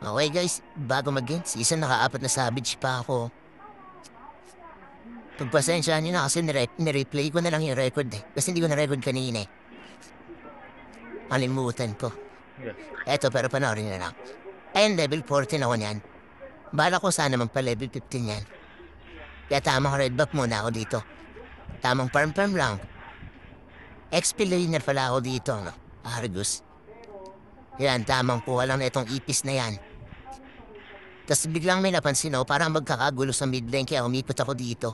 Okay guys, bago mag-end season, naka-apat na Savage pa ako. Pagpasensyahan nyo na kasi nireplay ko na lang yung record eh. Kasi hindi ko na-record kanina eh. Kalimutan ko. Yes. Eto, pero panoorin nyo na lang. Ayun, level 14 ako niyan. Bala ko sana magpa-level 15 yan. Kaya tamang red buff muna ako dito. Tamang farm lang. XP laner pala ako dito, no? Argus. Yan, tamang kuha lang na itong ipis na yan. Tapos biglang may napansin ako, parang magkakagulo sa mid lane kaya umipot ako dito.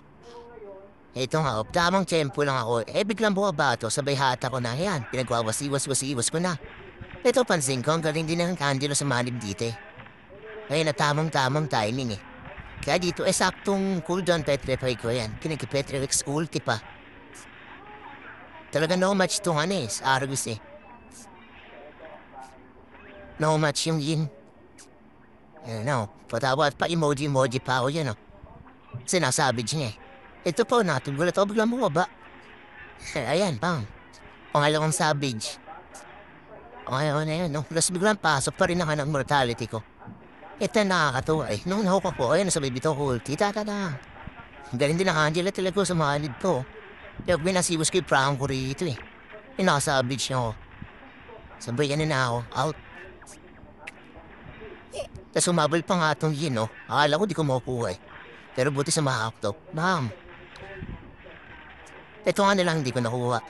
Ito nga, tamang tempo lang ako. Biglang bumabato, sabay hata ko na. Yan, pinagwawasiwas-wasiwas ko na. Ito pansin ko, ang galing din ng Candelo sa manib dito eh. Ayun na tamang timing eh. Kaya dito, saktong cooldown petrify ko yan. Pinag-petrifix ulti pa. Talaga no match to ano eh, sa Argus eh. No match yung Yin. Ano, patawad pa emoji pa ako yan oh. Sinasabi niya eh. Ito po natin, gulat ako biglang bumaba. Ayan, bang. Pangalawang savage. Okay, na yun, no? Tapos biglang pasok pa rin ang mortality ko. Ito nakakatawa eh. Nung nahukap ko, ayun, nasa baby to ulti. Tata. Galing din ang Angela talaga sa manid ko. Kaya binasiwas ko yung prang ko rito eh. Inakasavage niya ako. Sabayan na ako, out. Tapos umabal pa nga itong Yin, no? Akala ko di ko makukuha eh. Pero buti sa mahak to. Bam. Ito nga nalang hindi ko nakuha.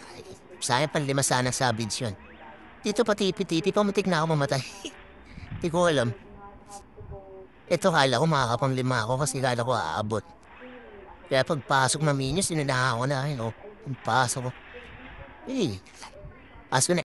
Sayang pang 5 sana savage yun. Dito pati ipit-ipit, pamutik na ako mamatay. Hindi ko alam. Ito kala ko makakapang 5 ako kasi kala ko aabot. Kaya pagpasok na minions, sinunahan ko na. Pagpasok ko. Asko na